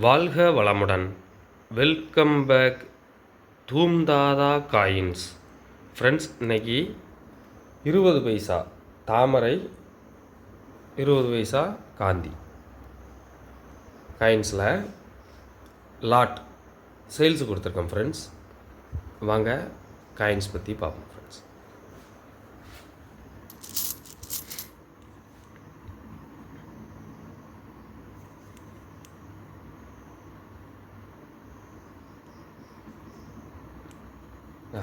வாழ்க வளமுடன். Welcome back தூம்தாதா காயின்ஸ். ஃப்ரெண்ட்ஸ், இன்றைக்கி 20 பைசா தாமரை, 20 பைசா காந்தி காயின்ஸில் லாட் சேல்ஸு கொடுத்துருக்கோம். ஃப்ரெண்ட்ஸ், வாங்க காயின்ஸ் பற்றி பார்ப்போம். ஃப்ரெண்ட்ஸ்,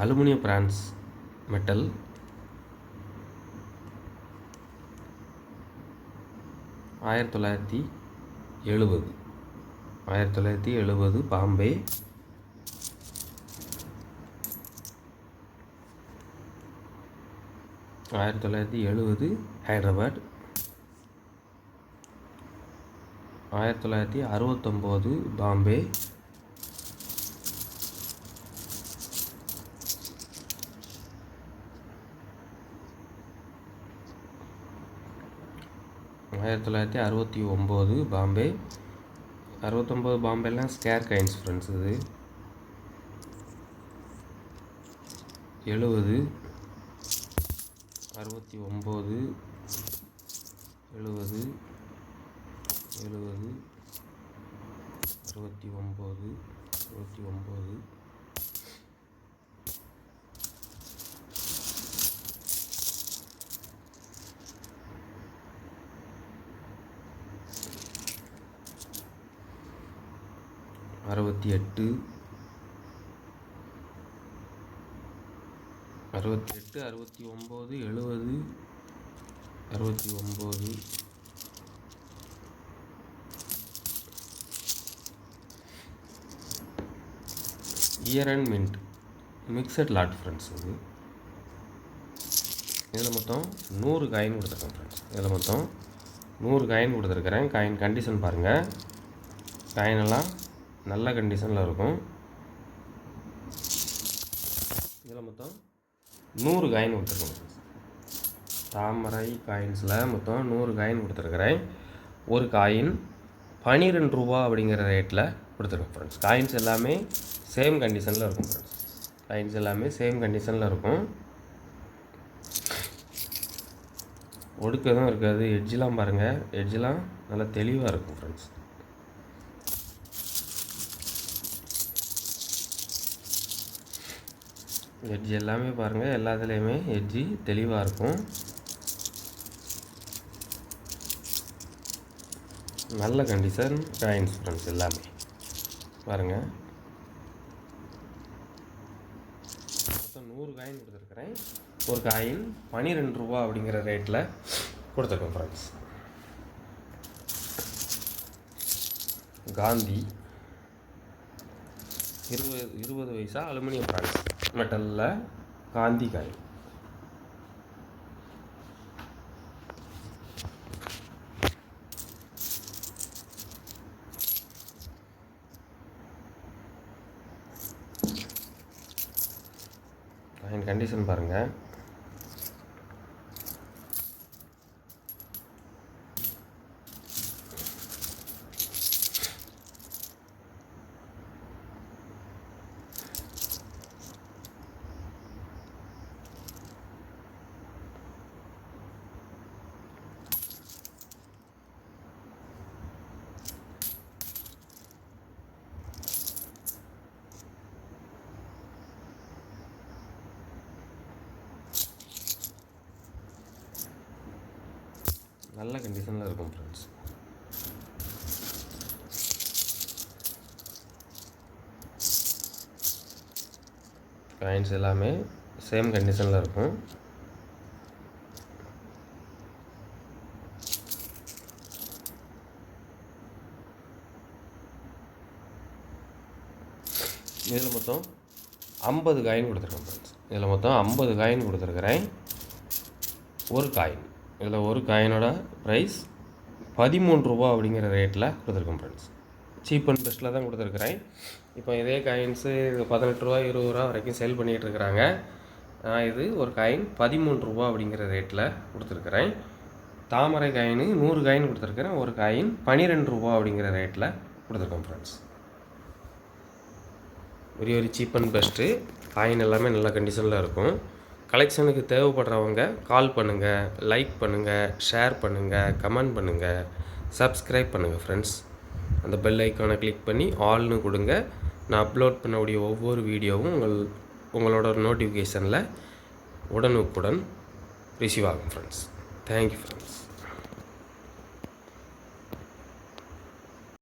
அலுமினியம் பிரான்ஸ் மெட்டல், ஆயிரத்தி 1970 பாம்பே, 1970 ஹைதராபாத், 1969 பாம்பே, 1969 பாம்பே. 69 பாம்பேலாம் ஸ்கேர் காயின்ஸ். ஃப்ரெண்ட்ஸ், இது 70 69 70 69 69 68 69 70 69 year and mint mixed lot. Friends, இதில் மொத்தம் 100 காயின் கொடுத்துருக்கேன். ஃப்ரெண்ட்ஸ், இதில் மொத்தம் 100 காயின் கொடுத்துருக்குறேன். காயின் கண்டிஷன் பாருங்கள். காயினெல்லாம் நல்ல கண்டிஷனில் இருக்கும். இதில் மொத்தம் 100 காயின் கொடுத்துருக்கோம். தாமரை காயின்ஸில் மொத்தம் 100 காயின் கொடுத்துருக்குறேன். ஒரு காயின் 12 ரூபா அப்படிங்கிற ரேட்டில் கொடுத்துருக்கோம். ஃப்ரெண்ட்ஸ், காயின்ஸ் எல்லாமே சேம் கண்டிஷனில் இருக்கும். ஃப்ரெண்ட்ஸ், காயின்ஸ் எல்லாமே சேம் கண்டிஷனில் இருக்கும். ஒடுக்கதும் இருக்காது. எட்ஜெலாம் பாருங்கள், எட்ஜெலாம் நல்லா தெளிவாக இருக்கும். ஃப்ரெண்ட்ஸ், எட்ஜ் எல்லாமே பாருங்கள், எல்லாத்துலேயுமே எட்ஜி தெளிவாக இருக்கும். நல்ல கண்டிஷன் காயின்ஸ். ஃப்ரெண்ட்ஸ், எல்லாமே பாருங்கள். மொத்தம் 100 காயின் கொடுத்துருக்குறேன். ஒரு காயின் 12 ரூபா அப்படிங்கிற ரேட்டில் கொடுத்துருக்கோம். Friends, Gandhi 20 paisa aluminium bronze மெட்டலில் காந்தி காயின். காயின் கண்டிஷன் பாருங்கள். நல்ல கண்டிஷனில் இருக்கும். ஃப்ரெண்ட்ஸ், காயின்ஸ் எல்லாமே சேம் கண்டிஷனில் இருக்கும். இதில் மொத்தம் 50 காயின் கொடுத்துருக்கேன். ஃப்ரெண்ட்ஸ், இதில் மொத்தம் 50 காயின் கொடுத்துருக்குறேன். ஒரு காயின், இதில் ஒரு காயினோட ப்ரைஸ் 13 ரூபா அப்படிங்கிற ரேட்டில் கொடுத்துருக்கோம். ஃப்ரெண்ட்ஸ், சீப் அண்ட் பெஸ்ட்டில் தான் கொடுத்துருக்குறேன். இப்போ இதே காயின்ஸு 18 ரூபா 20 ரூபா வரைக்கும் சேல் பண்ணிகிட்ருக்குறாங்க. இது ஒரு காயின் 13 ரூபா அப்படிங்கிற ரேட்டில் கொடுத்துருக்குறேன். தாமரை காயின் 100 காயின் கொடுத்துருக்குறேன். ஒரு காயின் 12 ரூபா அப்படிங்கிற ரேட்டில் கொடுத்துருக்கோம் friends. Very cheap and best. Coin எல்லாமே நல்ல கண்டிஷனில் இருக்கும். கலெக்ஷனுக்கு தேவைப்படுறவங்க கால் பண்ணுங்கள், லைக் பண்ணுங்கள், ஷேர் பண்ணுங்கள், கமெண்ட் பண்ணுங்கள், சப்ஸ்கிரைப் பண்ணுங்கள் ஃப்ரெண்ட்ஸ். அந்த பெல் ஐக்கானை கிளிக் பண்ணி ஆல்னு கொடுங்க. நான் அப்லோட் பண்ணக்கூடிய ஒவ்வொரு வீடியோவும் உங்களோட நோட்டிஃபிகேஷனில் உடனுக்குடன் ரிசீவ் ஆகும் ஃப்ரெண்ட்ஸ். Thank you friends.